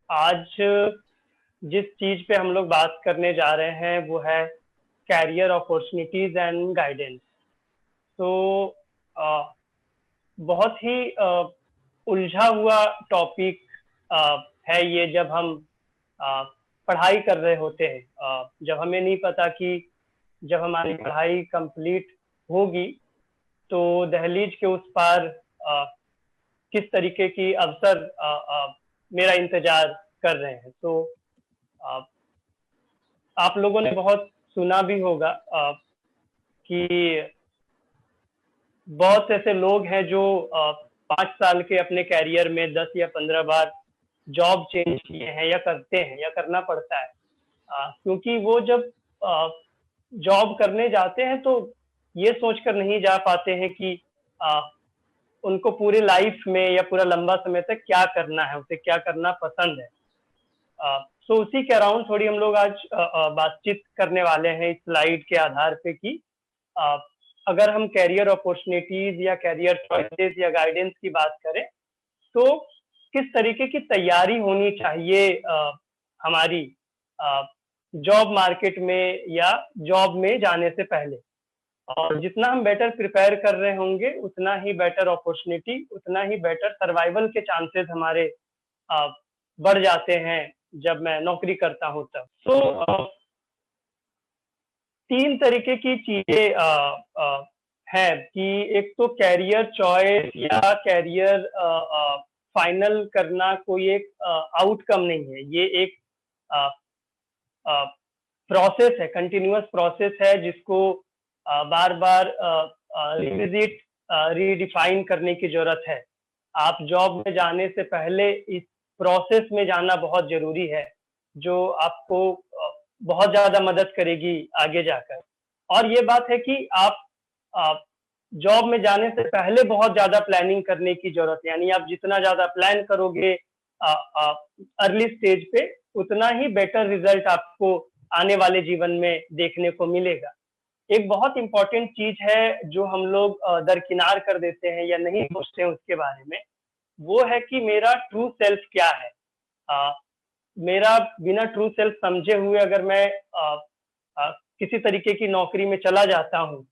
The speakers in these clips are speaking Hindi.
आज जिस चीज पे हम लोग बात करने जा रहे हैं वो है कैरियर अपॉर्चुनिटीज एंड गाइडेंस। तो अ, बहुत ही उलझा हुआ टॉपिक है ये। जब हम अ, पढ़ाई कर रहे होते हैं, जब हमें नहीं पता कि जब हमारी पढ़ाई कंप्लीट होगी तो दहलीज के उस पार किस तरीके की अवसर मेरा इंतजार कर रहे हैं। तो अ, आप लोगों ने बहुत सुना भी होगा कि बहुत ऐसे लोग हैं जो 5 साल के अपने कैरियर में 10 या 15 बार जॉब चेंज किए हैं या करते हैं या करना पड़ता है। क्योंकि वो जब जॉब करने जाते हैं तो ये सोचकर नहीं जा पाते हैं कि अ, उनको पूरी लाइफ में या पूरा लंबा समय तक क्या करना है, उसे क्या करना पसंद है। सो उसी के अराउंड थोड़ी हम लोग आज बातचीत करने वाले हैं इस स्लाइड के आधार पे कि अ, अगर हम कैरियर अपॉर्चुनिटीज या कैरियर चॉइसेस या गाइडेंस की बात करें तो किस तरीके की तैयारी होनी चाहिए हमारी जॉब मार्केट में या जॉब में जाने से पहले। और जितना हम बेटर प्रिपेयर कर रहे होंगे उतना ही बेटर अपॉर्चुनिटी, उतना ही बेटर सर्वाइवल के चांसेस हमारे अ, बढ़ जाते हैं जब मैं नौकरी करता हूं तब। तो 3 तरीके की चीजें है कि एक तो कैरियर चॉइस या कैरियर फाइनल करना कोई एक आउटकम नहीं है, ये एक प्रोसेस है, कंटिन्यूअस प्रोसेस है जिसको बार बार रिविजिट रीडिफाइन करने की जरूरत है। आप जॉब में जाने से पहले इस प्रोसेस में जाना बहुत जरूरी है, जो आपको बहुत ज्यादा मदद करेगी आगे जाकर। और ये बात है कि आप जॉब में जाने से पहले बहुत ज्यादा प्लानिंग करने की जरूरत है, यानी आप जितना ज्यादा प्लान करोगे अर्ली स्टेज पे उतना ही बेटर रिजल्ट आपको आने वाले जीवन में देखने को मिलेगा। एक बहुत इंपॉर्टेंट चीज है जो हम लोग दरकिनार कर देते हैं या नहीं सोचते हैं उसके बारे में, वो है कि मेरा ट्रू सेल्फ क्या है। अ, मेरा बिना ट्रू सेल्फ समझे हुए अगर मैं किसी तरीके की नौकरी में चला जाता हूँ,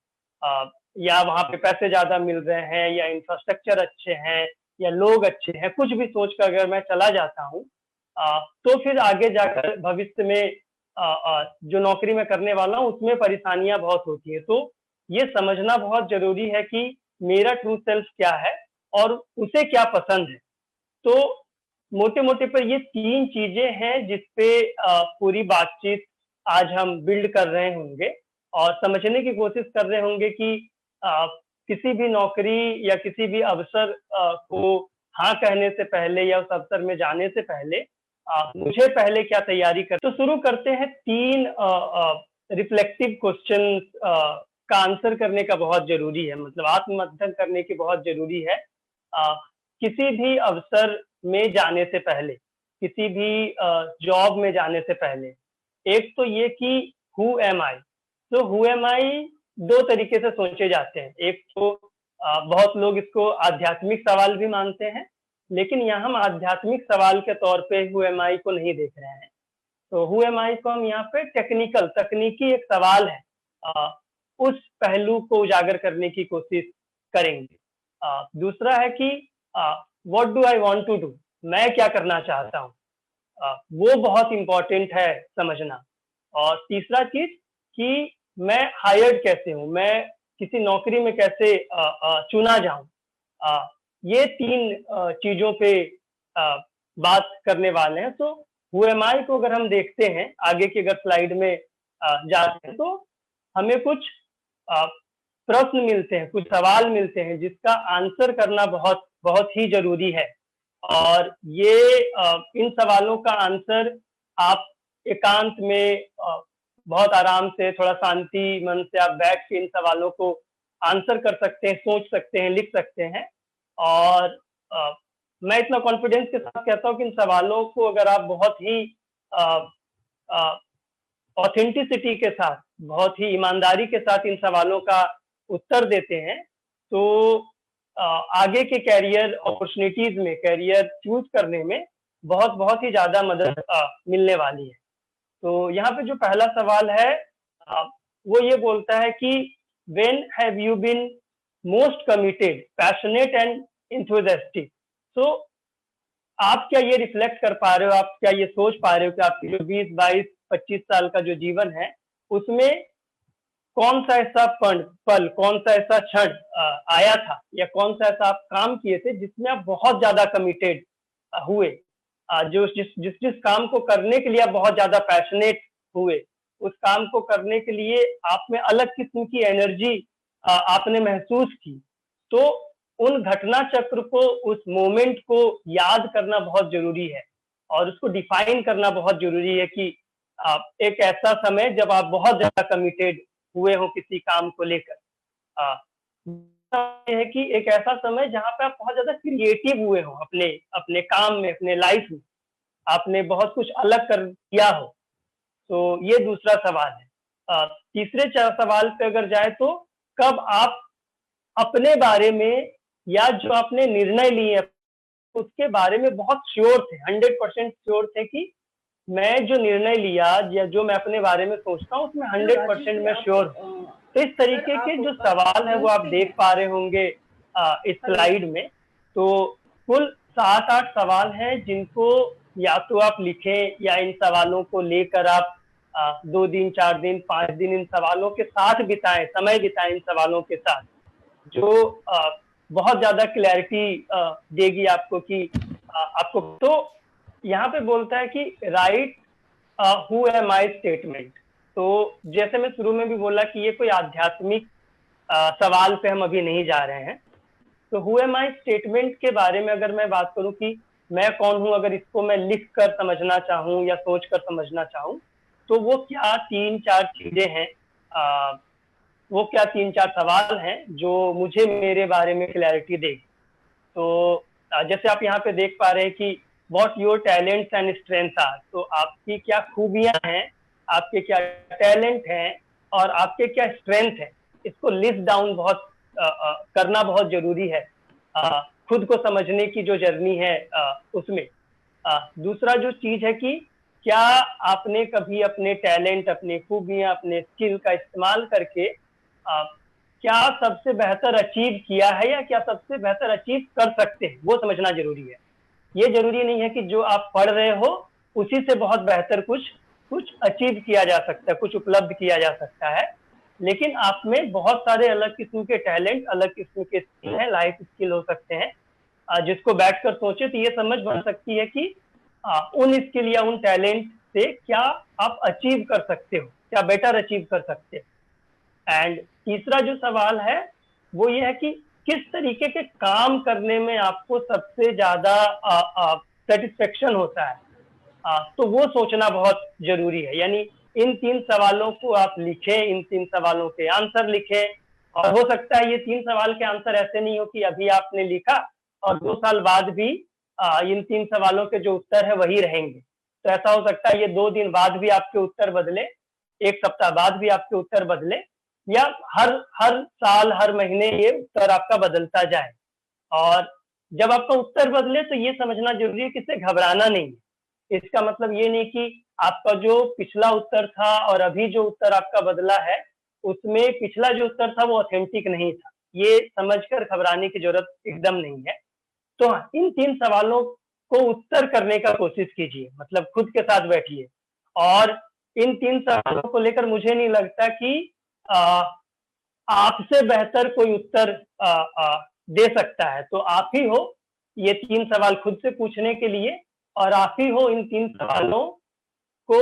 या वहां पे पैसे ज्यादा मिल रहे हैं या इंफ्रास्ट्रक्चर अच्छे हैं या लोग अच्छे हैं, कुछ भी सोच कर अगर मैं चला जाता हूँ, तो फिर आगे जाकर भविष्य में जो नौकरी मैं करने वाला हूँ उसमें परेशानियां बहुत होती है। तो ये समझना बहुत जरूरी है कि मेरा ट्रू सेल्फ क्या है और उसे क्या पसंद है। तो मोटे मोटे पर ये 3 चीजें हैं जिसपे पूरी बातचीत आज हम बिल्ड कर रहे होंगे और समझने की कोशिश कर रहे होंगे कि किसी भी नौकरी या किसी भी अवसर को हाँ कहने से पहले या उस अवसर में जाने से पहले मुझे पहले क्या तैयारी कर। तो शुरू करते हैं। 3 रिफ्लेक्टिव क्वेश्चन का आंसर करने का बहुत जरूरी है, मतलब आत्ममंथन करने की बहुत जरूरी है किसी भी अवसर में जाने से पहले, किसी भी जॉब में जाने से पहले। एक तो ये कि हु एम आई। तो हु एम आई 2 तरीके से सोचे जाते हैं। एक तो बहुत लोग इसको आध्यात्मिक सवाल भी मानते हैं, लेकिन यहाँ हम आध्यात्मिक सवाल के तौर पे हु एम आई को नहीं देख रहे हैं। तो हु एम आई को हम यहाँ पे टेक्निकल, तकनीकी एक सवाल है, अ, उस पहलू को उजागर करने की कोशिश करेंगे। दूसरा है कि what do I want to do, मैं क्या करना चाहता हूँ, वो बहुत इंपॉर्टेंट है समझना। और तीसरा चीज कि मैं हायर्ड कैसे हूँ, मैं किसी नौकरी में कैसे चुना जाऊं। ये 3 चीजों पे बात करने वाले हैं। तो हु एम आई को अगर हम देखते हैं आगे की अगर स्लाइड में जाते हैं तो हमें कुछ अ, प्रश्न मिलते हैं, कुछ सवाल मिलते हैं जिसका आंसर करना बहुत बहुत ही जरूरी है। और ये इन सवालों का आंसर आप एकांत में बहुत आराम से, थोड़ा शांति मन से आप बैठ के इन सवालों को आंसर कर सकते हैं, सोच सकते हैं, लिख सकते हैं। और मैं इतना कॉन्फिडेंस के साथ कहता हूँ कि इन सवालों को अगर आप बहुत ही ऑथेंटिसिटी के साथ, बहुत ही ईमानदारी के साथ इन सवालों का उत्तर देते हैं तो आगे के कैरियर अपॉर्चुनिटीज में, कैरियर चूज करने में बहुत बहुत ही ज़्यादा मदद मिलने वाली है। तो यहाँ पे जो पहला सवाल है वो ये बोलता है कि when have you been most committed, passionate and enthusiastic? तो आप क्या ये रिफ्लेक्ट कर पा रहे हो, आप क्या ये सोच पा रहे हो कि आपके जो 20, 22, 25 साल का जो जीवन है, उसमें कौन सा ऐसा पल, कौन सा ऐसा क्षण आया था, या कौन सा ऐसा आप काम किए थे जिसमें आप बहुत ज्यादा कमिटेड हुए, जो जिस काम को करने के लिए आप बहुत ज्यादा पैशनेट हुए, उस काम को करने के लिए आप में अलग किस्म की एनर्जी आपने महसूस की। तो उन घटना चक्र को, उस मोमेंट को याद करना बहुत जरूरी है और उसको डिफाइन करना बहुत जरूरी है कि एक ऐसा समय जब आप बहुत ज्यादा कमिटेड हुए हो किसी काम को लेकर। है कि एक ऐसा समय जहां पे आप बहुत ज्यादा क्रिएटिव हुए हो अपने अपने काम में, अपने लाइफ में, आपने बहुत कुछ अलग कर किया हो। तो ये दूसरा सवाल है। तीसरे सवाल पे अगर जाए तो कब आप अपने बारे में या जो आपने निर्णय लिए उसके बारे में बहुत श्योर थे, 100% श्योर थे कि मैं जो निर्णय लिया या जो मैं अपने बारे में सोचता हूँ उसमें 100% मैं श्योर हूँ। तो इस तरीके के जो सवाल है वो आप देख पा रहे होंगे इस स्लाइड में। तो कुल 7-8 सवाल हैं जिनको या तो आप लिखें या इन सवालों को लेकर आप 2 दिन, 4 दिन, 5 दिन इन सवालों के साथ बिताएं, समय बिताएं इन सवालों के साथ, जो बहुत ज्यादा क्लैरिटी देगी आपको कि आपको। तो यहाँ पे बोलता है कि right who am I statement. तो जैसे मैं शुरू में भी बोला कि ये कोई आध्यात्मिक सवाल पे हम अभी नहीं जा रहे हैं। तो हु एम आई स्टेटमेंट के बारे में अगर मैं बात करूं कि मैं कौन हूं, अगर इसको मैं लिख कर समझना चाहूं या सोच कर समझना चाहूं, तो वो क्या 3-4 चीजें हैं, वो क्या 3-4 सवाल हैं जो मुझे मेरे बारे में क्लैरिटी देगी। तो जैसे आप यहाँ पे देख पा रहे हैं कि what your talents and strength are. तो आपकी क्या खूबियां हैं, आपके क्या टैलेंट हैं और आपके क्या स्ट्रेंथ है, इसको लिस्ट डाउन बहुत करना बहुत जरूरी है खुद को समझने की जो जर्नी है उसमें। दूसरा जो चीज है कि क्या आपने कभी अपने टैलेंट, अपने खूबियां, अपने स्किल का इस्तेमाल करके क्या सबसे बेहतर अचीव किया है या क्या सबसे बेहतर अचीव कर सकते हैं, वो समझना जरूरी है। ये जरूरी नहीं है कि जो आप पढ़ रहे हो उसी से बहुत बेहतर कुछ अचीव किया जा सकता है, कुछ उपलब्ध किया जा सकता है, लेकिन आप में बहुत सारे अलग किस्म के टैलेंट, अलग किस्म के स्किल है, लाइफ स्किल हो सकते हैं, जिसको बैठकर सोचे तो ये समझ बन सकती है कि उन स्किल या उन टैलेंट से क्या आप अचीव कर सकते हो, क्या बेटर अचीव कर सकते हो। एंड तीसरा जो सवाल है वो ये है कि किस तरीके के काम करने में आपको सबसे ज्यादा सेटिस्फेक्शन होता है, तो वो सोचना बहुत जरूरी है। यानी इन 3 सवालों को आप लिखें, इन 3 सवालों के आंसर लिखें, और हो सकता है ये 3 सवाल के आंसर ऐसे नहीं हो कि अभी आपने लिखा और 2 साल बाद भी इन 3 सवालों के जो उत्तर है वही रहेंगे। तो ऐसा हो सकता है ये 2 दिन बाद भी आपके उत्तर बदले, 1 सप्ताह बाद भी आपके उत्तर बदले, या हर हर साल, हर महीने ये उत्तर आपका बदलता जाए। और जब आपका उत्तर बदले तो ये समझना जरूरी है कि इससे घबराना नहीं है। इसका मतलब ये नहीं कि आपका जो पिछला उत्तर था और अभी जो उत्तर आपका बदला है उसमें पिछला जो उत्तर था वो ऑथेंटिक नहीं था, ये समझकर घबराने की जरूरत एकदम नहीं है। तो हाँ, इन 3 सवालों को उत्तर करने का कोशिश कीजिए, मतलब खुद के साथ बैठिए, और इन 3 सवालों को लेकर मुझे नहीं लगता कि आपसे बेहतर कोई उत्तर दे सकता है। तो आप ही हो ये 3 सवाल खुद से पूछने के लिए, और आप ही हो इन 3 सवालों को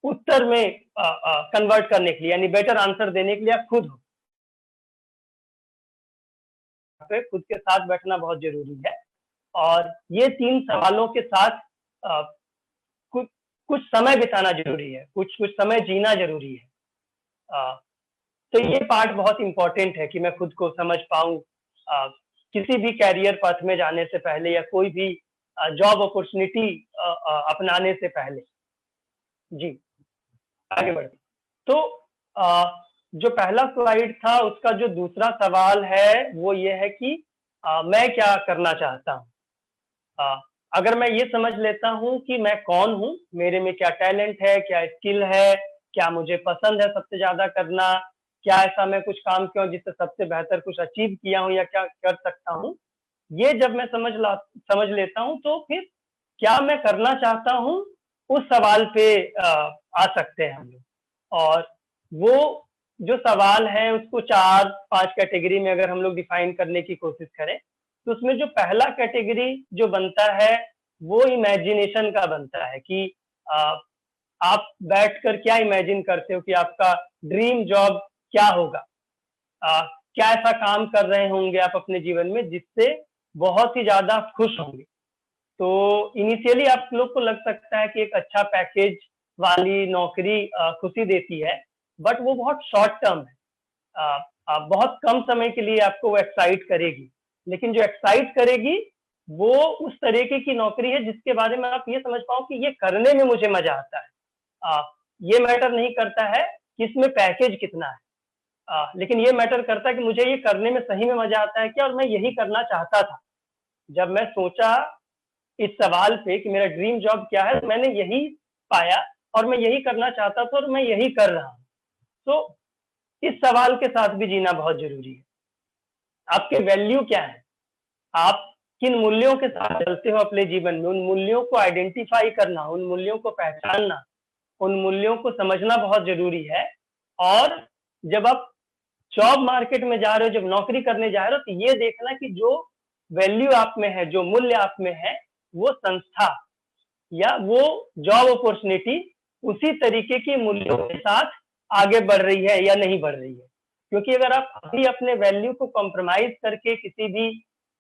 उत्तर में कन्वर्ट करने के लिए, यानी बेटर आंसर देने के लिए आप खुद हो। खुद के साथ बैठना बहुत जरूरी है, और ये 3 सवालों के साथ कुछ कुछ समय बिताना जरूरी है, कुछ समय जीना जरूरी है। तो ये पार्ट बहुत इंपॉर्टेंट है कि मैं खुद को समझ पाऊं किसी भी कैरियर पथ में जाने से पहले या कोई भी जॉब अपॉर्चुनिटी अपनाने से पहले। जी, आगे बढ़ते। तो जो पहला स्लाइड था उसका जो दूसरा सवाल है वो ये है कि मैं क्या करना चाहता हूँ। अगर मैं ये समझ लेता हूँ कि मैं कौन हूँ, मेरे में क्या टैलेंट है, क्या स्किल है, क्या मुझे पसंद है सबसे ज़्यादा करना, क्या ऐसा मैं कुछ काम किया हूँ जिससे सबसे बेहतर कुछ अचीव किया हूँ या क्या कर सकता हूँ, ये जब मैं समझ लेता हूँ तो फिर क्या मैं करना चाहता हूँ, उस सवाल पे आ सकते हैं हम लोग। और वो जो सवाल है उसको 4-5 कैटेगरी में अगर हम लोग डिफाइन करने की कोशिश करें, तो उसमें जो पहला कैटेगरी जो बनता है, वो इमेजिनेशन का बनता है कि अ, आप बैठकर क्या इमेजिन करते हो कि आपका ड्रीम जॉब क्या होगा? अ, क्या ऐसा काम कर रहे होंगे आप अपने जीवन में जिससे बहुत ही ज़्यादा खुश होंगे? तो इनिशियली आप लोग को लग सकता है कि एक अच्छा पैकेज वाली नौकरी खुशी देती है, बट वो बहुत शॉर्ट टर्म है। बहुत कम समय के लिए आपको वो एक्साइट करेगी, लेकिन जो एक्साइट करेगी, वो उस तरीके की नौकरी है जिसके बारे में आप ये समझ पाओ कि ये करने में मुझे मज़ा आता है। अ, ये मैटर नहीं करता है कि इसमें पैकेज कितना है। लेकिन ये मैटर करता है कि मुझे ये करने में सही में मज़ा आता है क्या और मैं यही करना चाहता था। जब मैं सोचा इस सवाल पे कि मेरा ड्रीम जॉब क्या है, तो मैंने यही पाया और मैं यही करना चाहता था और मैं यही कर रहा हूँ। तो इस सवाल के साथ भी जीना बहुत ज़रूरी है। आपके वैल्यू क्या है? आप किन मूल्यों के साथ चलते हो अपने जीवन में? उन मूल्यों को आइडेंटिफ़ाई करना, उन मूल्यों को पहचानना, उन मूल्यों को समझना बहुत ज़रूरी है। और जब आप जॉब मार्केट में जा रहे हो, जब नौकरी करने जा रहे हो, तो ये देखना कि जो वैल्यू आप में है, जो मूल्य आप में है, वो संस्था या वो जॉब अपॉर्चुनिटी उसी तरीके के मूल्यों के साथ आगे बढ़ रही है या नहीं बढ़ रही है। क्योंकि अगर आप अभी अपने वैल्यू को कॉम्प्रोमाइज़ करके किसी भी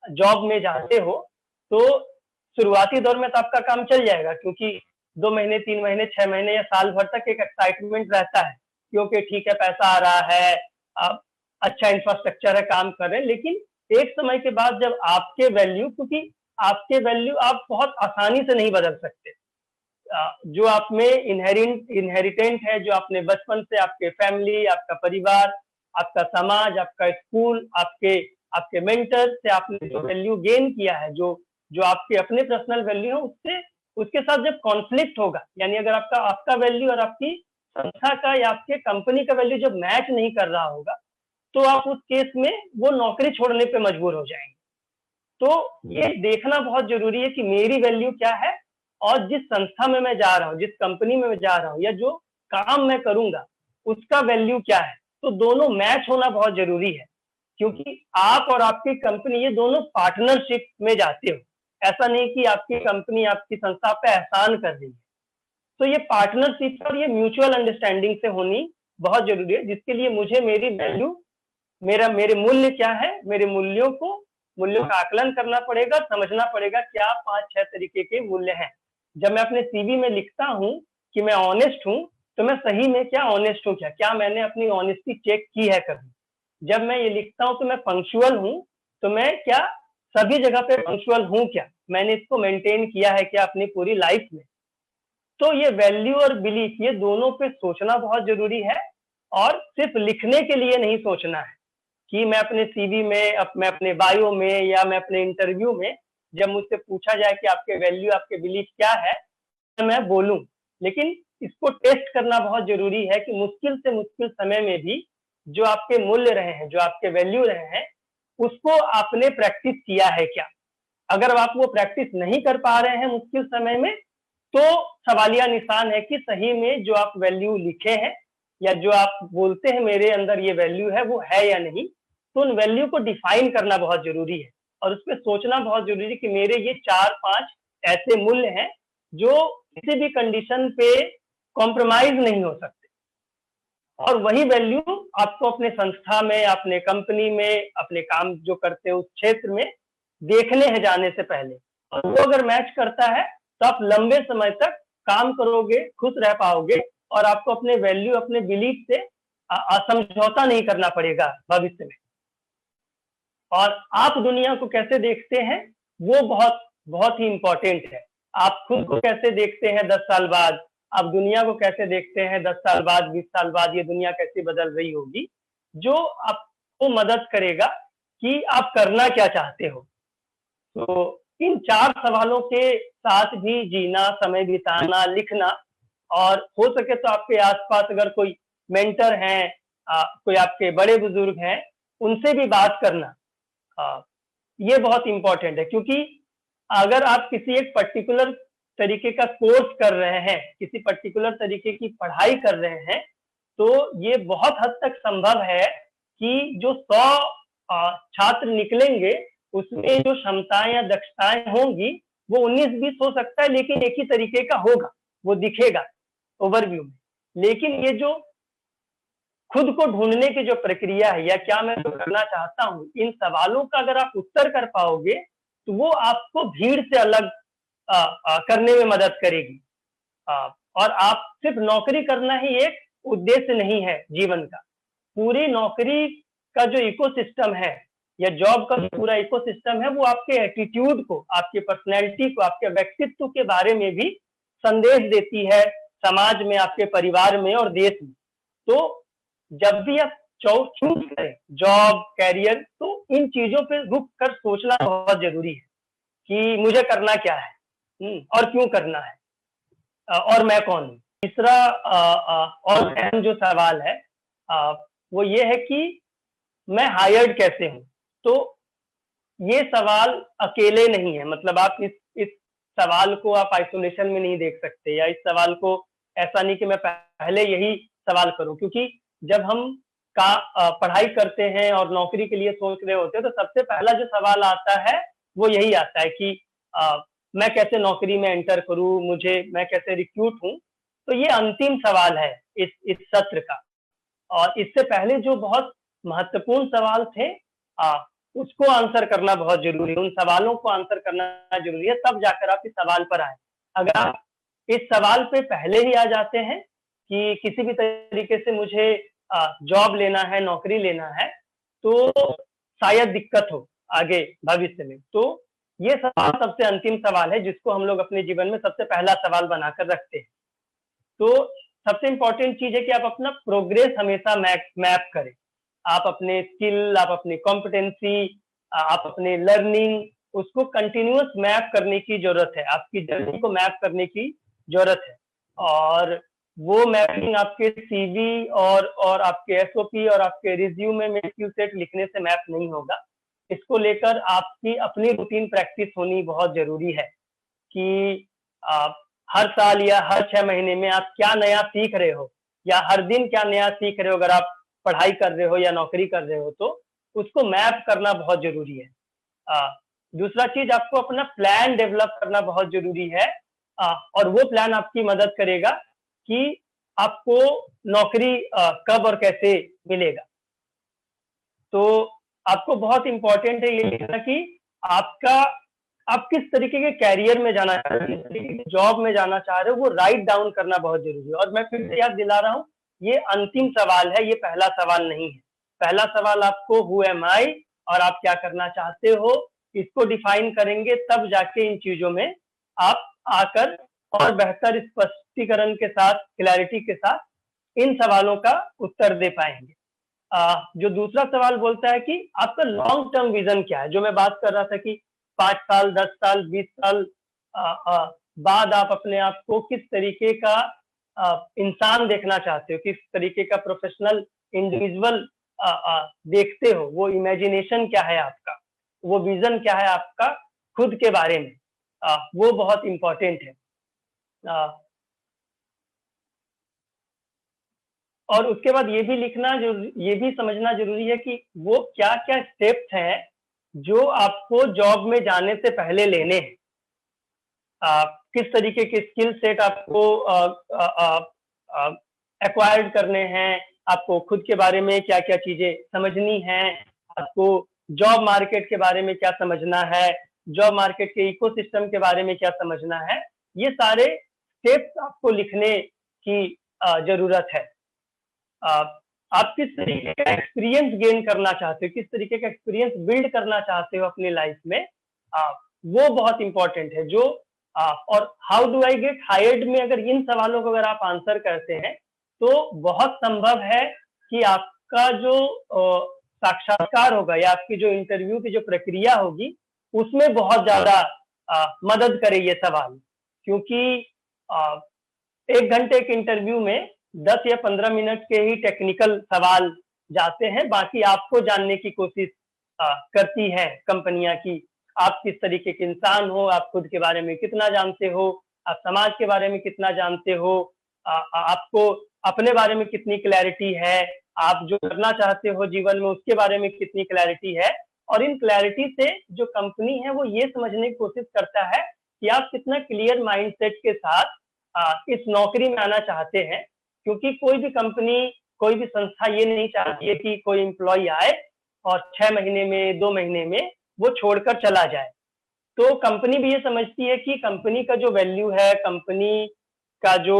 जॉब में जाते हो, तो शुरुआती दौर में तो आपका काम चल जाएगा क्योंकि 2 महीने, 3 महीने, 6 महीने या साल भर तक एक एक्साइटमेंट रहता है, क्योंकि ठीक है पैसा आ रहा है, अ, अच्छा इंफ्रास्ट्रक्चर है, काम कर रहे हैं। लेकिन एक समय के बाद जब आपके वैल्यू क्योंकि आपके वैल्यू आप बहुत आसानी से नहीं बदल सकते। जो आप में इनहेरिटेंट है, जो आपने बचपन से आपके फैमिली, आपका परिवार, आपका समाज, आपका स्कूल, आपके आपके मेंटर से आपने जो वैल्यू गेन किया है, जो जो आपके अपने पर्सनल वैल्यू है, उससे उसके साथ जब कॉन्फ्लिक्ट होगा, यानी अगर आपका आपका वैल्यू और आपकी संस्था का या आपके कंपनी का वैल्यू जब मैच नहीं कर रहा होगा, तो आप उस केस में वो नौकरी छोड़ने पे मजबूर हो जाएँगे। तो ये देखना बहुत ज़रूरी है कि मेरी वैल्यू क्या है और जिस संस्था में मैं जा रहा हूँ, जिस कंपनी में मैं जा रहा हूँ या जो काम मैं करूँगा, उसका वैल्यू क्या है? तो दोनों मैच होना बहुत ज़रूरी है, क्योंकि आप और आपकी कंपनी ये दोनों पार्टनरशिप में जाते हो। ऐसा नहीं कि आपकी कंपनी आपकी संस्था पे एहसान कर रही है। तो ये पार्टनरशिप और ये म्यूचुअल अंडरस्टैंडिंग से होनी बहुत ज़रूरी है, जिसके लिए मुझे मेरी वैल्यू मेरे मूल्य क्या है, मेरे मूल्यों का आकलन करना पड़ेगा, समझना पड़ेगा क्या 5-6 तरीके के मूल्य हैं। जब मैं अपने सीवी में लिखता हूँ कि मैं ऑनेस्ट हूँ, तो मैं सही में क्या ऑनेस्ट हूँ क्या? क्या मैंने अपनी ऑनेस्टी चेक की है कभी? जब मैं ये लिखता हूँ कि मैं पंक्चुअल हूँ, तो मैं क्या सभी जगह पे पंक्चुअल हूँ क्या? मैंने इसको मेंटेन किया है क्या अपनी पूरी लाइफ में? तो ये वैल्यू और बिलीफ ये दोनों पे सोचना बहुत ज़रूरी है और सिर्फ़ लिखने के लिए नहीं सोचना है। कि मैं अपने सीवी में मैं अपने बायो में या मैं अपने इंटरव्यू में जब मुझसे पूछा जाए कि आपके वैल्यू, आपके बिलीफ क्या है, तो मैं बोलूँ। लेकिन इसको टेस्ट करना बहुत ज़रूरी है कि मुश्किल से मुश्किल समय में भी जो आपके मूल्य रहे हैं, जो आपके वैल्यू रहे हैं, उसको आपने प्रैक्टिस किया है क्या? अगर आप वो प्रैक्टिस नहीं कर पा रहे हैं मुश्किल समय में, तो सवालिया निशान है कि सही में जो आप वैल्यू लिखे हैं या जो आप बोलते हैं मेरे अंदर ये वैल्यू है, वो है या नहीं? तो उन वैल्यू को डिफाइन करना बहुत ज़रूरी है और उसपे सोचना बहुत ज़रूरी है कि मेरे ये 4-5 ऐसे मूल्य हैं, जो किसी भी कंडीशन पे कॉम्प्रोमाइज़ नहीं हो सकते। और वही वैल्यू आपको अपने संस्था में, अपने कंपनी में, अपने काम जो करते हो उस क्षेत्र में देखने हैं जाने से पहले। और वो अगर मैच करता है, तो आप लंबे समय तक काम करोगे, खुश रह पाओगे और आपको अपने वैल्यू, अपने बिलीफ से समझौता नहीं करना पड़ेगा भविष्य में। और आप दुनिया को कैसे देखते हैं, वो बहुत बहुत ही इम्पोर्टेंट है। आप खुद को कैसे देखते हैं 10 साल बाद, आप दुनिया को कैसे देखते हैं 10 साल बाद, 20 साल बाद, ये दुनिया कैसे बदल रही होगी, जो आपको मदद करेगा कि आप करना क्या चाहते हो। तो इन 4 सवालों के साथ भी जीना, समय बिताना, लिखना, और हो सके तो आपके आसपास अगर कोई मेंटर हैं, कोई आपके बड़े बुजुर्ग हैं, उनसे भी बात करना, ये बहुत इंपॉर्टेंट है। क्योंकि अगर आप किसी एक पर्टिकुलर तरीके का कोर्स कर रहे हैं, किसी पर्टिकुलर तरीके की पढ़ाई कर रहे हैं, तो ये बहुत हद तक संभव है कि जो 100 छात्र निकलेंगे, उसमें जो क्षमताएं या दक्षताएं होंगी वो 19-20 हो सकता है, लेकिन एक ही तरीके का होगा, वो दिखेगा ओवरव्यू में। लेकिन ये जो खुद को ढूंढने की जो प्रक्रिया है, या क्या मैं करना चाहता हूँ, इन सवालों का अगर आप उत्तर कर पाओगे तो वो आपको भीड़ से अलग करने में मदद करेगी। और आप सिर्फ नौकरी करना ही एक उद्देश्य नहीं है जीवन का। पूरी नौकरी का जो इकोसिस्टम है, या जॉब का पूरा इकोसिस्टम है, वो आपके एटीट्यूड को, आपके पर्सनैलिटी को, आपके व्यक्तित्व के बारे में भी संदेश देती है, समाज में, आपके परिवार में और देश में। तो जब भी आप चूज करें जॉब, कैरियर, तो इन चीजों पे रुक कर सोचना बहुत जरूरी है कि मुझे करना क्या है, और क्यों करना है, और मैं कौन हूँ। तीसरा और अहम जो सवाल है वो ये है कि मैं हायर्ड कैसे हूँ। तो ये सवाल अकेले नहीं है, मतलब आप इस सवाल को आप आइसोलेशन में नहीं देख सकते, या इस सवाल को ऐसा नहीं कि मैं पहले यही सवाल करूं। क्योंकि जब हम पढ़ाई करते हैं और नौकरी के लिए सोच रहे होते हैं, तो सबसे पहला जो सवाल आता है वो यही आता है कि मैं कैसे नौकरी में एंटर करूं, मैं कैसे रिक्रूट हूं। तो ये अंतिम सवाल है इस सत्र का। और इससे पहले जो बहुत महत्वपूर्ण सवाल थे, उसको आंसर करना बहुत जरूरी है, उन सवालों को आंसर करना जरूरी है, तब जाकर आप इस सवाल पर आए। अगर आप इस सवाल पे पहले ही आ जाते हैं कि किसी भी तरीके से मुझे जॉब लेना है, नौकरी लेना है, तो शायद दिक्कत हो आगे भविष्य में। तो ये सवाल सबसे अंतिम सवाल है, जिसको हम लोग अपने जीवन में सबसे पहला सवाल बनाकर रखते हैं। तो सबसे इंपॉर्टेंट चीज है कि आप अपना प्रोग्रेस हमेशा मैप करें। आप अपने स्किल, आप अपनी कॉम्पिटेंसी, आप अपने लर्निंग, उसको कंटिन्यूअस मैप करने की जरूरत है, आपकी जर्नी को मैप करने की जरूरत है। और वो मैपिंग आपके सीवी और आपके एसओपी और आपके रिज्यूमे में स्किल सेट लिखने से मैप नहीं होगा। इसको लेकर आपकी अपनी रूटीन प्रैक्टिस होनी बहुत जरूरी है कि आप हर साल या हर 6 महीने में आप क्या नया सीख रहे हो, या हर दिन क्या नया सीख रहे हो। अगर आप पढ़ाई कर रहे हो या नौकरी कर रहे हो, तो उसको मैप करना बहुत जरूरी है। दूसरा चीज, आपको अपना प्लान डेवलप करना बहुत जरूरी है, और वो प्लान आपकी मदद करेगा कि आपको नौकरी कब और कैसे मिलेगा। तो आपको बहुत इंपॉर्टेंट है ये लिखना कि आप किस तरीके के कैरियर में जाना चाह रहे हो, किस तरीके की जॉब में जाना चाह रहे हो, वो राइट डाउन करना बहुत जरूरी है। और मैं फिर से याद दिला रहा हूँ, ये अंतिम सवाल है, ये पहला सवाल नहीं है। पहला सवाल आपको हु एम आई और आप क्या करना चाहते हो, इसको डिफाइन करेंगे, तब जाके इन चीजों में आप आकर और बेहतर स्पष्टीकरण के साथ, क्लैरिटी के साथ इन सवालों का उत्तर दे पाएंगे। जो दूसरा सवाल बोलता है कि आपका लॉन्ग टर्म विजन क्या है, जो मैं बात कर रहा था कि 5 साल, 10 साल, 20 साल बाद आप अपने आप को किस तरीके का इंसान देखना चाहते हो, किस तरीके का प्रोफेशनल इंडिविजुअल देखते हो, वो इमेजिनेशन क्या है आपका, वो विजन क्या है आपका खुद के बारे में, वो बहुत इंपॉर्टेंट है। और उसके बाद ये भी ये भी समझना जरूरी है कि वो क्या क्या स्टेप्स हैं जो आपको जॉब में जाने से पहले लेने हैं। किस तरीके के स्किल सेट आपको एक्वायर्ड करने हैं, आपको खुद के बारे में क्या क्या चीजें समझनी हैं, आपको जॉब मार्केट के बारे में क्या समझना है, जॉब मार्केट के इकोसिस्टम के बारे में क्या समझना है। ये सारे स्टेप्स आपको लिखने की जरूरत है। आप किस तरीके का एक्सपीरियंस गेन करना चाहते हो, किस तरीके का एक्सपीरियंस बिल्ड करना चाहते हो अपनी लाइफ में, वो बहुत इंपॉर्टेंट है। और how do I get hired में अगर इन सवालों को अगर आप आंसर करते हैं, तो बहुत संभव है कि आपका जो साक्षात्कार होगा या आपकी जो इंटरव्यू की जो प्रक्रिया होगी, उसमें बहुत ज्यादा मदद करे ये सवाल, क्योंकि 1 घंटे के इंटरव्यू में 10 या 15 मिनट के ही टेक्निकल सवाल जाते हैं, बाकी आपको जानने की कोशिश करती है कंपनियां की आप किस तरीके के इंसान हो, आप खुद के बारे में कितना जानते हो, आप समाज के बारे में कितना जानते हो, आपको अपने बारे में कितनी क्लैरिटी है, आप जो करना चाहते हो जीवन में उसके बारे में कितनी क्लैरिटी है। और इन क्लैरिटी से जो कंपनी है वो ये समझने की कोशिश करता है कि आप कितना क्लियर माइंडसेट के साथ इस नौकरी में आना चाहते हैं, क्योंकि कोई भी कंपनी, कोई भी संस्था ये नहीं चाहती है कि कोई एम्प्लॉय आए और 6 महीने में, 2 महीने में वो छोड़कर चला जाए। तो कंपनी भी ये समझती है कि कंपनी का जो वैल्यू है, कंपनी का जो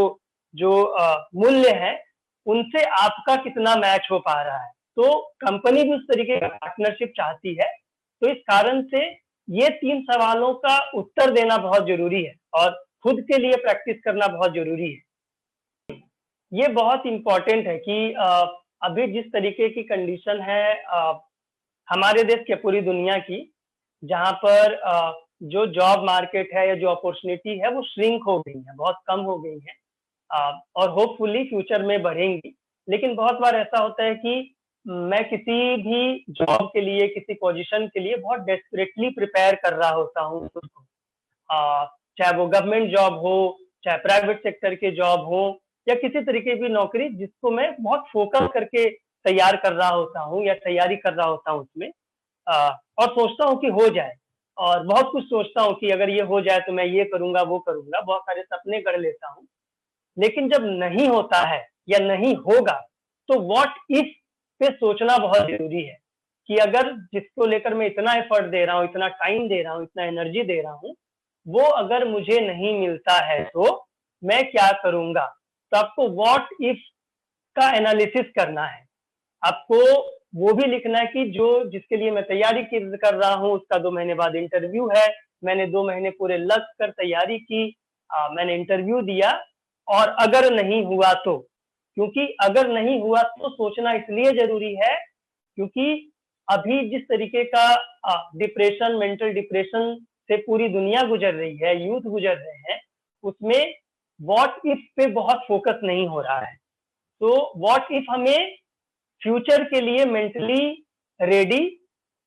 जो मूल्य है, उनसे आपका कितना मैच हो पा रहा है। तो कंपनी भी उस तरीके का पार्टनरशिप चाहती है। तो इस कारण से ये 3 सवालों का उत्तर देना बहुत जरूरी है और खुद के लिए प्रैक्टिस करना बहुत जरूरी है। ये बहुत इंपॉर्टेंट है कि अभी जिस तरीके की कंडीशन है हमारे देश के, पूरी दुनिया की, जहाँ पर जो जॉब मार्केट है या जो अपॉर्चुनिटी है वो श्रिंक हो गई है, बहुत कम हो गई है और होपफुली फ्यूचर में बढ़ेंगी। लेकिन बहुत बार ऐसा होता है कि मैं किसी भी जॉब के लिए, किसी पोजीशन के लिए बहुत डेस्परेटली प्रिपेयर कर रहा होता हूँ खुद को, चाहे वो गवर्नमेंट जॉब हो, चाहे प्राइवेट सेक्टर के जॉब हो, या किसी तरीके की नौकरी जिसको मैं बहुत फोकस करके तैयार कर रहा होता हूँ या तैयारी कर रहा होता हूँ उसमें, और सोचता हूँ कि हो जाए, और बहुत कुछ सोचता हूँ कि अगर ये हो जाए तो मैं ये करूंगा, वो करूंगा, बहुत सारे सपने कर लेता हूँ। लेकिन जब नहीं होता है या नहीं होगा तो व्हाट इफ पे सोचना बहुत जरूरी है कि अगर जिसको लेकर मैं इतना एफर्ट दे रहा हूँ, इतना टाइम दे रहा हूँ, इतना एनर्जी दे रहा हूँ, वो अगर मुझे नहीं मिलता है तो मैं क्या करूंगा। तो आपको व्हाट इफ का एनालिसिस करना है, आपको वो भी लिखना है कि जो जिसके लिए मैं तैयारी कर रहा हूँ उसका 2 महीने बाद इंटरव्यू है, मैंने 2 महीने पूरे लग कर तैयारी की, मैंने इंटरव्यू दिया, और अगर नहीं हुआ तो, क्योंकि अगर नहीं हुआ तो सोचना इसलिए जरूरी है क्योंकि अभी जिस तरीके का डिप्रेशन, मेंटल डिप्रेशन से पूरी दुनिया गुजर रही है, यूथ गुजर रहे हैं, उसमें व्हाट इफ पे बहुत फोकस नहीं हो रहा है। तो व्हाट इफ हमें फ्यूचर के लिए मेंटली रेडी,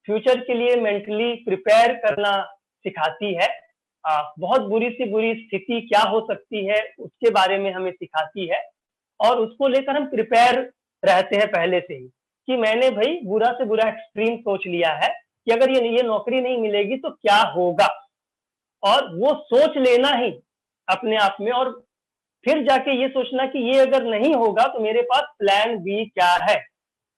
फ्यूचर के लिए मेंटली प्रिपेयर करना सिखाती है। बहुत बुरी सी बुरी स्थिति क्या हो सकती है उसके बारे में हमें सिखाती है, और उसको लेकर हम प्रिपेयर रहते हैं पहले से ही कि मैंने भाई बुरा से बुरा एक्सट्रीम सोच लिया है कि अगर ये नौकरी नहीं मिलेगी तो क्या होगा, और वो सोच लेना ही अपने आप में, और फिर जाके ये सोचना कि ये अगर नहीं होगा तो मेरे पास प्लान बी क्या है।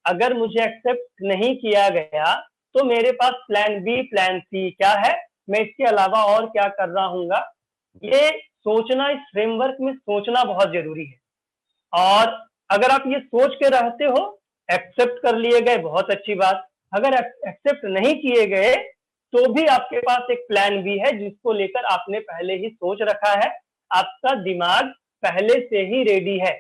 अगर मुझे एक्सेप्ट नहीं किया गया तो मेरे पास प्लान बी, प्लान सी क्या है, मैं इसके अलावा और क्या कर रहा हूँगा। ये सोचना, इस फ्रेमवर्क में सोचना बहुत जरूरी है। और अगर आप ये सोच के रहते हो, एक्सेप्ट कर लिए गए, बहुत अच्छी बात। अगर एक्सेप्ट नहीं किए गए तो भी आपके पास एक प्लान बी है जिसको लेकर आपने पहले ही सोच रखा है, आपका दिमाग पहले से ही रेडी है।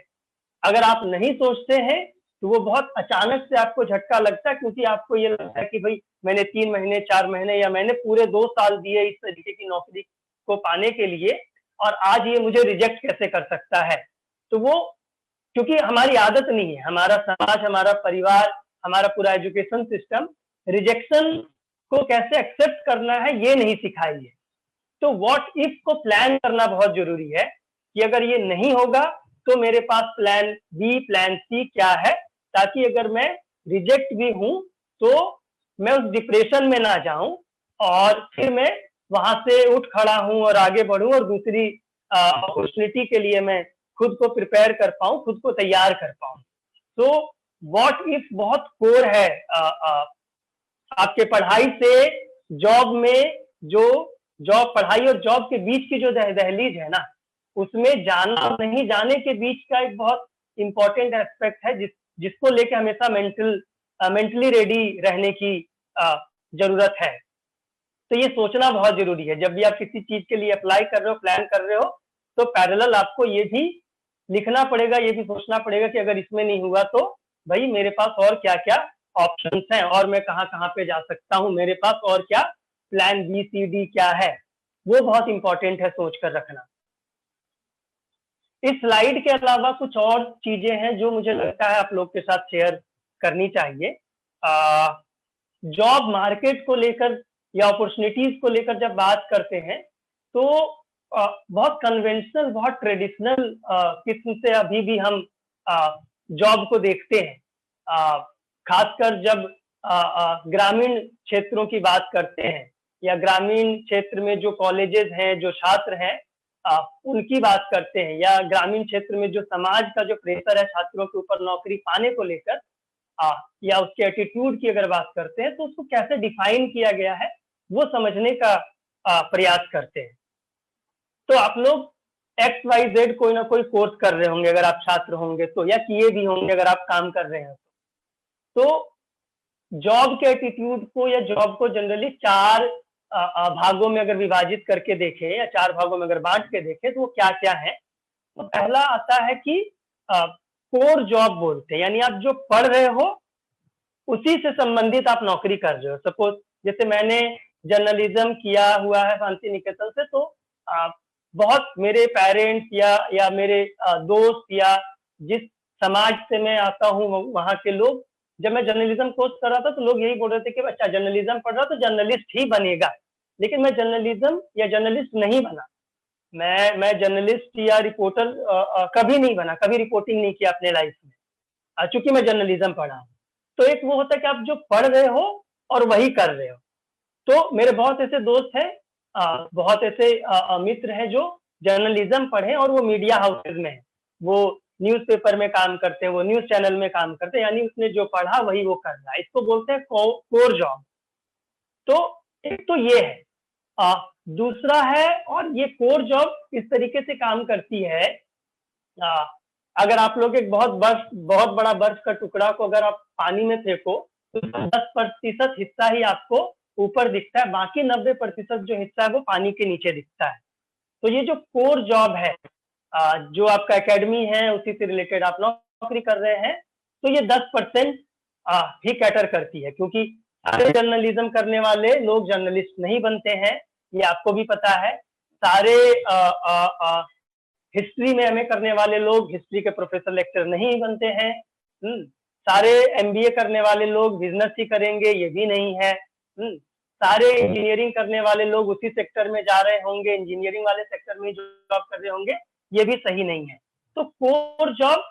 अगर आप नहीं सोचते हैं तो वो बहुत अचानक से आपको झटका लगता है, क्योंकि आपको ये लगता है कि भाई मैंने 3 महीने, 4 महीने या मैंने पूरे 2 साल दिए इस तरीके की नौकरी को पाने के लिए, और आज ये मुझे रिजेक्ट कैसे कर सकता है। तो वो, क्योंकि हमारी आदत नहीं है, हमारा समाज, हमारा परिवार, हमारा पूरा एजुकेशन सिस्टम रिजेक्शन को कैसे एक्सेप्ट करना है ये नहीं सिखाई है। तो व्हाट इफ को प्लान करना बहुत जरूरी है कि अगर ये नहीं होगा तो मेरे पास प्लान बी, प्लान सी क्या है, ताकि अगर मैं रिजेक्ट भी हूं तो मैं उस डिप्रेशन में ना जाऊं, और फिर मैं वहां से उठ खड़ा हूं और आगे बढ़ूं और दूसरी अपॉर्चुनिटी के लिए मैं खुद को प्रिपेयर कर पाऊं, खुद को तैयार कर पाऊं। तो व्हाट इफ बहुत कोर है आपके पढ़ाई से जॉब में, जो जॉब, पढ़ाई और जॉब के बीच की जो दहलीज है ना, उसमें जाना और नहीं जाने के बीच का एक बहुत इंपॉर्टेंट एस्पेक्ट है जिसको लेके हमेशा मेंटली रेडी रहने की जरूरत है। तो ये सोचना बहुत जरूरी है। जब भी आप किसी चीज के लिए अप्लाई कर रहे हो, प्लान कर रहे हो, तो पैरेलल आपको ये भी लिखना पड़ेगा, ये भी सोचना पड़ेगा कि अगर इसमें नहीं हुआ तो भाई मेरे पास और क्या क्या ऑप्शंस हैं, और मैं कहाँ कहाँ पे जा सकता हूँ, मेरे पास और क्या प्लान बी, सी, डी क्या है। वो बहुत इंपॉर्टेंट है सोच कर रखना। इस स्लाइड के अलावा कुछ और चीजें हैं जो मुझे लगता है आप लोग के साथ शेयर करनी चाहिए। जॉब मार्केट को लेकर या अपॉर्चुनिटीज को लेकर जब बात करते हैं तो बहुत कन्वेंशनल, बहुत ट्रेडिशनल किस्म से अभी भी हम जॉब को देखते हैं। खासकर जब ग्रामीण क्षेत्रों की बात करते हैं या ग्रामीण क्षेत्र में जो कॉलेजेस हैं, जो छात्र हैं, उनकी बात करते हैं, या ग्रामीण क्षेत्र में जो समाज का जो प्रेशर है छात्रों के ऊपर नौकरी पाने को लेकर, या उसके एटीट्यूड की अगर बात करते हैं तो उसको कैसे डिफाइन किया गया है वो समझने का प्रयास करते हैं। तो आप लोग XYZ कोई ना कोई कोर्स कर रहे होंगे अगर आप छात्र होंगे तो, या किए भी होंगे अगर आप काम कर रहे हैं तो जॉब के एटीट्यूड को या जॉब को जनरली 4 भागों में अगर विभाजित करके देखें या 4 भागों में अगर बांट के देखें तो वो क्या क्या है। तो पहला आता है कि कोर जॉब बोलते हैं, यानी आप जो पढ़ रहे हो उसी से संबंधित आप नौकरी कर रहे हो। सपोज जैसे मैंने जर्नलिज्म किया हुआ है शांति निकेतन से, तो बहुत मेरे पेरेंट्स या मेरे दोस्त या जिस समाज से मैं आता हूँ वहां के लोग, जब मैं जर्नलिज्म कोर्स कर रहा था तो लोग यही बोल रहे थे कि अच्छा जर्नलिज्म पढ़ रहा तो जर्नलिस्ट ही बनेगा, लेकिन मैं जर्नलिज्म या जर्नलिस्ट नहीं बना। मैं जर्नलिस्ट या रिपोर्टर कभी नहीं बना, कभी रिपोर्टिंग नहीं किया अपने लाइफ में, चूंकि मैं जर्नलिज्म पढ़ा हूँ। तो एक वो होता है कि आप जो पढ़ रहे हो और वही कर रहे हो। तो मेरे बहुत ऐसे दोस्त हैं, बहुत ऐसे मित्र हैं जो जर्नलिज्म पढ़े और वो मीडिया हाउसेज में है, वो न्यूज़पेपर में काम करते हैं, वो न्यूज चैनल में काम करते हैं, यानी उसने जो पढ़ा वही वो कर रहा है। इसको बोलते हैं कोर जॉब। तो एक तो ये है, दूसरा है, और ये कोर जॉब इस तरीके से काम करती है, अगर आप लोग एक बहुत बड़ा बर्फ का टुकड़ा को अगर आप पानी में फेंको तो 10% हिस्सा ही आपको ऊपर दिखता है, बाकी 90% जो हिस्सा है वो पानी के नीचे दिखता है। तो ये जो कोर जॉब है, जो आपका एकेडमी है उसी से रिलेटेड आप नौकरी कर रहे हैं, तो ये 10% ही कैटर करती है, क्योंकि सारे जर्नलिज्म करने वाले लोग जर्नलिस्ट नहीं बनते हैं, ये आपको भी पता है। सारे हिस्ट्री में एमए करने वाले लोग हिस्ट्री के प्रोफेसर लेक्चर नहीं बनते हैं। सारे एमबीए करने वाले लोग बिजनेस ही करेंगे, ये भी नहीं है। सारे इंजीनियरिंग करने वाले लोग उसी सेक्टर में जा रहे होंगे, इंजीनियरिंग वाले सेक्टर में जॉब कर रहे होंगे, ये भी सही नहीं है। तो कोर जॉब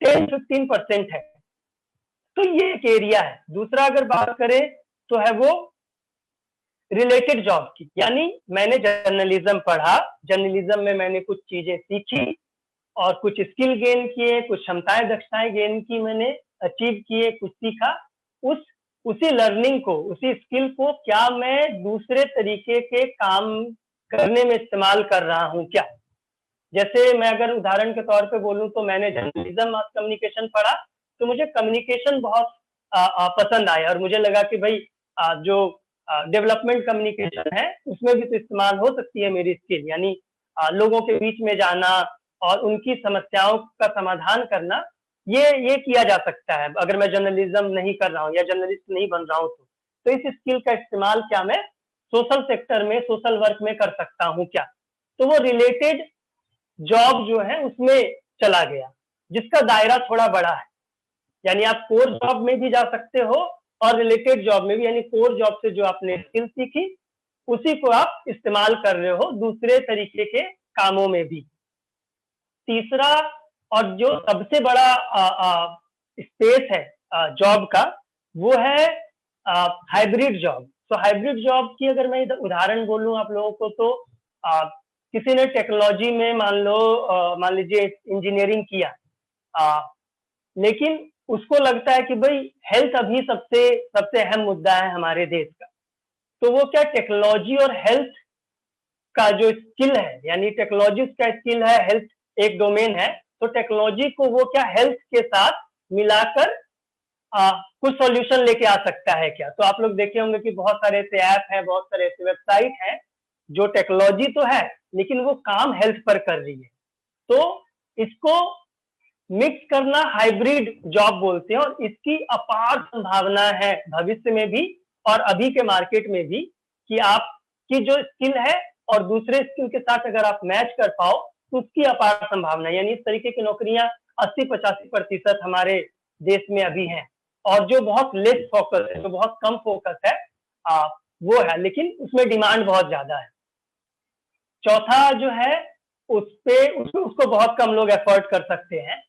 10-15% है, तो ये एक एरिया है। दूसरा अगर बात करें तो है वो रिलेटेड जॉब की, यानी मैंने जर्नलिज्म पढ़ा, जर्नलिज्म में मैंने कुछ चीजें सीखी और कुछ स्किल गेन किए, कुछ क्षमताएं दक्षताएं गेन की, मैंने अचीव किए, कुछ सीखा। उसी लर्निंग को, उसी स्किल को क्या मैं दूसरे तरीके के काम करने में इस्तेमाल कर रहा हूं क्या। जैसे मैं अगर उदाहरण के तौर पे बोलूं तो मैंने जर्नलिज्म मास कम्युनिकेशन पढ़ा, तो मुझे कम्युनिकेशन बहुत पसंद आया और मुझे लगा कि भाई जो डेवलपमेंट कम्युनिकेशन है उसमें भी तो इस्तेमाल हो सकती है मेरी स्किल, यानी लोगों के बीच में जाना और उनकी समस्याओं का समाधान करना, ये किया जा सकता है अगर मैं जर्नलिज्म नहीं कर रहा हूँ या जर्नलिस्ट नहीं बन रहा हूँ तो इस स्किल का इस्तेमाल क्या मैं सोशल सेक्टर में, सोशल वर्क में कर सकता हूँ क्या। तो वो रिलेटेड जॉब जो है उसमें चला गया, जिसका दायरा थोड़ा बड़ा है, यानी आप कोर जॉब में भी जा सकते हो और रिलेटेड जॉब में भी, यानी कोर जॉब से जो आपने स्किल सीखी उसी को आप इस्तेमाल कर रहे हो दूसरे तरीके के कामों में भी। तीसरा और जो सबसे बड़ा स्पेस है जॉब का, वो है हाइब्रिड जॉब। तो हाइब्रिड जॉब की अगर मैं उदाहरण बोलूं आप लोगों को तो किसी ने टेक्नोलॉजी में मान लीजिए इंजीनियरिंग किया, लेकिन उसको लगता है कि भाई हेल्थ अभी सबसे अहम मुद्दा है हमारे देश का, तो वो क्या टेक्नोलॉजी और हेल्थ का जो स्किल है, यानी टेक्नोलॉजी का स्किल है, हेल्थ एक डोमेन है, तो टेक्नोलॉजी को वो क्या हेल्थ के साथ मिलाकर कुछ सॉल्यूशन लेके आ सकता है क्या। तो आप लोग देखे होंगे कि बहुत सारे ऐसे ऐप हैं, बहुत सारे ऐसे वेबसाइट हैं जो टेक्नोलॉजी तो है लेकिन वो काम हेल्थ पर कर रही है। तो इसको मिक्स करना हाइब्रिड जॉब बोलते हैं और इसकी अपार संभावना है भविष्य में भी और अभी के मार्केट में भी कि आपकी जो स्किल है और दूसरे स्किल के साथ अगर आप मैच कर पाओ तो उसकी अपार संभावना, यानी इस तरीके की नौकरियां 80-85% हमारे देश में अभी हैं। और जो बहुत लेस फोकस है, जो बहुत कम फोकस है, वो है, लेकिन उसमें डिमांड बहुत ज्यादा है। चौथा जो है उसको बहुत कम लोग एफर्ट कर सकते हैं।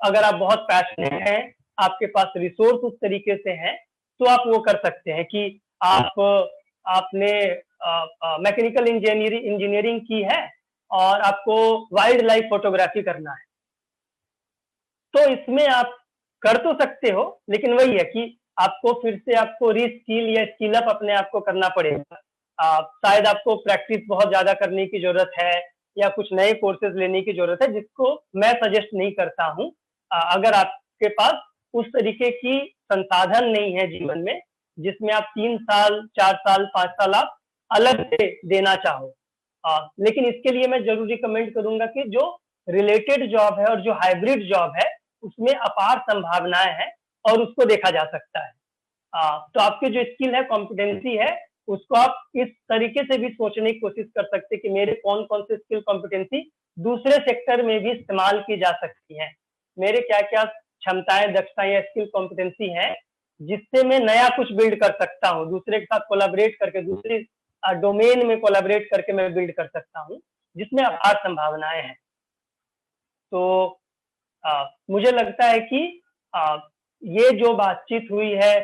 अगर आप बहुत पैशनेट हैं, आपके पास रिसोर्स उस तरीके से हैं, तो आप वो कर सकते हैं कि आपने मैकेनिकल इंजीनियरिंग की है और आपको वाइल्ड लाइफ फोटोग्राफी करना है, तो इसमें आप कर तो सकते हो, लेकिन वही है कि आपको फिर से आपको रीस्किल या स्किल अप अपने आप को करना पड़ेगा। शायद आपको प्रैक्टिस बहुत ज्यादा करने की जरूरत है या कुछ नए कोर्सेज लेने की जरूरत है, जिसको मैं सजेस्ट नहीं करता हूँ। अगर आपके पास उस तरीके की संसाधन नहीं है जीवन में जिसमें आप 3 साल 4 साल 5 साल आप अलग से देना चाहो, लेकिन इसके लिए मैं जरूर रिकमेंड करूंगा कि जो रिलेटेड जॉब है और जो हाइब्रिड जॉब है उसमें अपार संभावनाएं हैं और उसको देखा जा सकता है। तो आपकी जो स्किल है, कॉम्पिटेंसी है, उसको आप इस तरीके से भी सोचने की कोशिश कर सकते हैं कि मेरे कौन कौन से स्किल कॉम्पिटेंसी दूसरे सेक्टर में भी इस्तेमाल की जा सकती हैं, मेरे क्या क्या क्षमताएं, दक्षताएं या स्किल कॉम्पिटेंसी हैं जिससे मैं नया कुछ बिल्ड कर सकता हूँ, दूसरे के साथ कोलैबोरेट करके, दूसरे डोमेन में कोलैबोरेट करके मैं बिल्ड कर सकता हूँ, जिसमें अपार संभावनाएं हैं। तो मुझे लगता है कि ये जो बातचीत हुई है,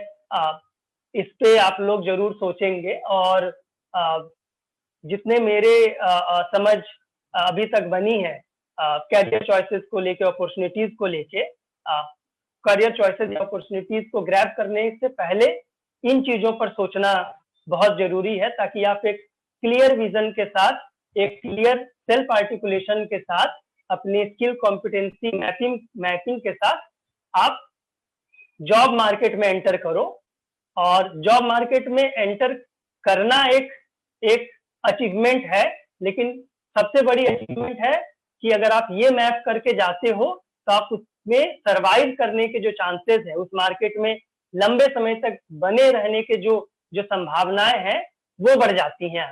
इस पे आप लोग जरूर सोचेंगे और जितने मेरे समझ अभी तक बनी है कैरियर चॉइसेस को लेके, अपॉर्चुनिटीज को लेके, करियर चॉइसेस या अपॉर्चुनिटीज को ग्रैब करने से पहले इन चीजों पर सोचना बहुत जरूरी है, ताकि आप एक क्लियर विजन के साथ, एक क्लियर सेल्फ आर्टिकुलेशन के साथ, अपनी स्किल कॉम्पिटेंसी मैपिंग के साथ आप जॉब मार्केट में एंटर करो। और जॉब मार्केट में एंटर करना एक अचीवमेंट है, लेकिन सबसे बड़ी अचीवमेंट है कि अगर आप ये मैप करके जाते हो तो आप उसमें सरवाइव करने के जो चांसेस है, उस मार्केट में लंबे समय तक बने रहने के जो संभावनाएं हैं, वो बढ़ जाती हैं।